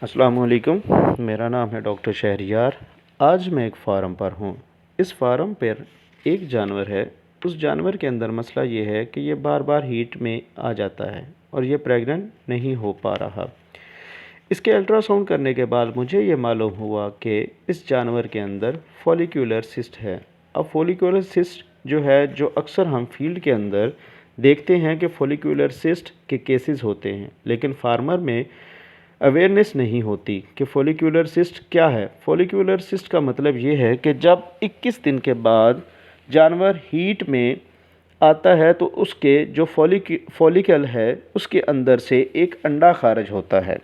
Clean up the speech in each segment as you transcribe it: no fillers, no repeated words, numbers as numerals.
अस्सलामुअलैकुम। मेरा नाम है डॉक्टर शहरियार। आज मैं एक फार्म पर हूँ। इस फार्म पर एक जानवर है। उस जानवर के अंदर मसला ये है कि ये बार बार हीट में आ जाता है और ये प्रेग्नेंट नहीं हो पा रहा। इसके अल्ट्रासाउंड करने के बाद मुझे ये मालूम हुआ कि इस जानवर के अंदर फॉलिक्यूलर सिस्ट है। अब फॉलिक्यूलर सिस्ट जो है, जो अक्सर हम फील्ड के अंदर देखते हैं कि फॉलिक्यूलर सिस्ट के केसेस होते हैं, लेकिन फार्मर में अवेयरनेस नहीं होती कि फॉलिक्यूलर सिस्ट क्या है। फॉलिक्यूलर सिस्ट का मतलब ये है कि जब 21 दिन के बाद जानवर हीट में आता है तो उसके जो फॉलिकल है उसके अंदर से एक अंडा खारिज होता है।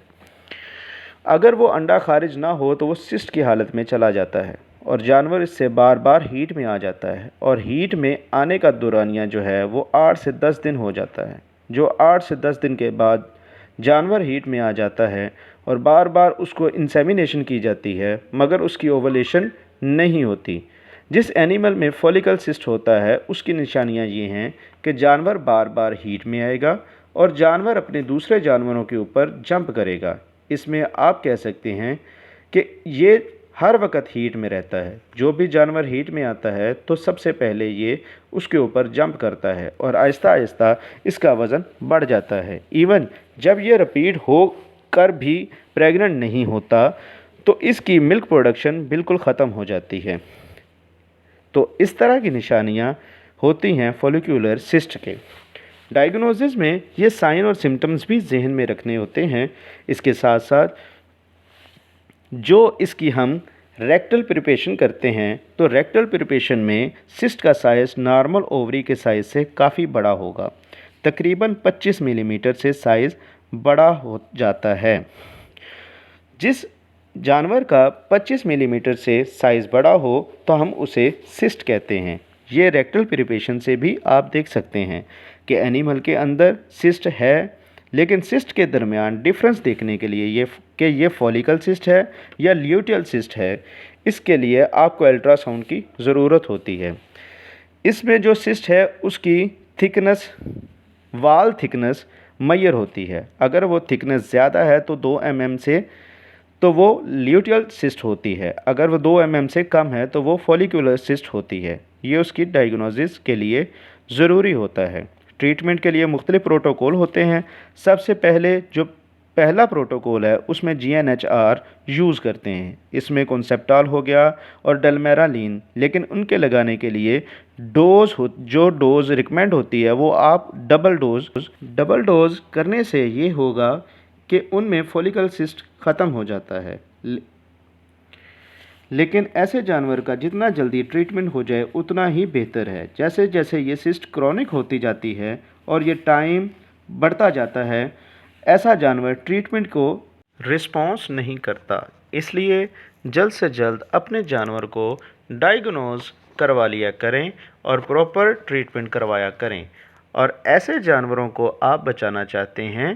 अगर वो अंडा खारिज ना हो तो वो सिस्ट की हालत में चला जाता है और जानवर इससे बार बार हीट में आ जाता है। और हीट में आने का दौरानिया जो है वो 8 से 10 दिन हो जाता है। जो 8 से 10 दिन के बाद जानवर हीट में आ जाता है और बार बार उसको इंसेमिनेशन की जाती है, मगर उसकी ओवुलेशन नहीं होती। जिस एनिमल में फॉलिकल सिस्ट होता है उसकी निशानियां ये हैं कि जानवर बार बार हीट में आएगा और जानवर अपने दूसरे जानवरों के ऊपर जंप करेगा। इसमें आप कह सकते हैं कि ये हर वक्त हीट में रहता है। जो भी जानवर हीट में आता है तो सबसे पहले ये उसके ऊपर जंप करता है और आहिस्ता आहिस्ता इसका वज़न बढ़ जाता है। इवन जब ये रिपीट हो कर भी प्रेग्नेंट नहीं होता तो इसकी मिल्क प्रोडक्शन बिल्कुल ख़त्म हो जाती है। तो इस तरह की निशानियाँ होती हैं फॉलिक्यूलर सिस्ट के। डायग्नोसिस में ये साइन और सिम्टम्स भी जहन में रखने होते हैं। इसके साथ साथ जो इसकी हम रेक्टल प्रिपरेशन करते हैं तो रेक्टल प्रिपरेशन में सिस्ट का साइज़ नॉर्मल ओवरी के साइज़ से काफ़ी बड़ा होगा। तकरीबन 25 मिलीमीटर से साइज़ बड़ा हो जाता है। जिस जानवर का 25 मिलीमीटर से साइज़ बड़ा हो तो हम उसे सिस्ट कहते हैं। ये रेक्टल प्रिपरेशन से भी आप देख सकते हैं कि एनिमल के अंदर सिस्ट है, लेकिन सिस्ट के दरमियान डिफरेंस देखने के लिए ये फॉलिकल सिस्ट है या ल्यूटियल सिस्ट है, इसके लिए आपको अल्ट्रासाउंड की ज़रूरत होती है। इसमें जो सिस्ट है उसकी थिकनेस, वाल थिकनेस मैयर होती है। अगर वो थिकनेस ज़्यादा है तो 2 mm से तो वो ल्यूटियल सिस्ट होती है। अगर वो 2 mm से कम है तो वो फॉलिक्यूलर सिस्ट होती है। ये उसकी डायग्नोसिस के लिए ज़रूरी होता है। ट्रीटमेंट के लिए मुख्तलिफ प्रोटोकॉल होते हैं। सबसे पहले जो पहला प्रोटोकॉल है उसमें GnHR यूज़ करते हैं। इसमें कॉन्सेप्टाल हो गया और डेल्मेरालिन, लेकिन उनके लगाने के लिए जो डोज़ रिकमेंड होती है वो आप डबल डोज़ करने से ये होगा कि उनमें फॉलिकल सिस्ट ख़त्म हो जाता है। लेकिन ऐसे जानवर का जितना जल्दी ट्रीटमेंट हो जाए उतना ही बेहतर है। जैसे जैसे ये सिस्ट क्रॉनिक होती जाती है और ये टाइम बढ़ता जाता है, ऐसा जानवर ट्रीटमेंट को रिस्पॉन्स नहीं करता। इसलिए जल्द से जल्द अपने जानवर को डायग्नोज करवा लिया करें और प्रॉपर ट्रीटमेंट करवाया करें। और ऐसे जानवरों को आप बचाना चाहते हैं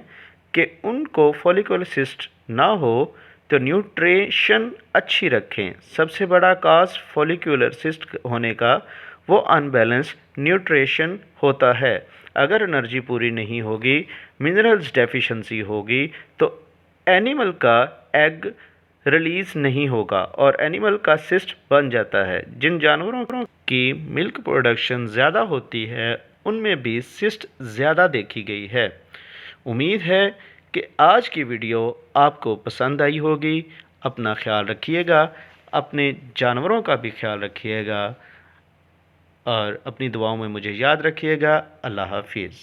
कि उनको फॉलिकुलर सिस्ट ना हो तो न्यूट्रिशन अच्छी रखें। सबसे बड़ा काज फॉलिक्यूलर सिस्ट होने का वो अनबैलेंस न्यूट्रिशन होता है। अगर एनर्जी पूरी नहीं होगी, मिनरल्स डेफिशिएंसी होगी तो एनिमल का एग रिलीज़ नहीं होगा और एनिमल का सिस्ट बन जाता है। जिन जानवरों की मिल्क प्रोडक्शन ज़्यादा होती है उनमें भी सिस्ट ज़्यादा देखी गई है। उम्मीद है कि आज की वीडियो आपको पसंद आई होगी। अपना ख्याल रखिएगा, अपने जानवरों का भी ख्याल रखिएगा और अपनी दुआओं में मुझे याद रखिएगा। अल्लाह हाफिज़।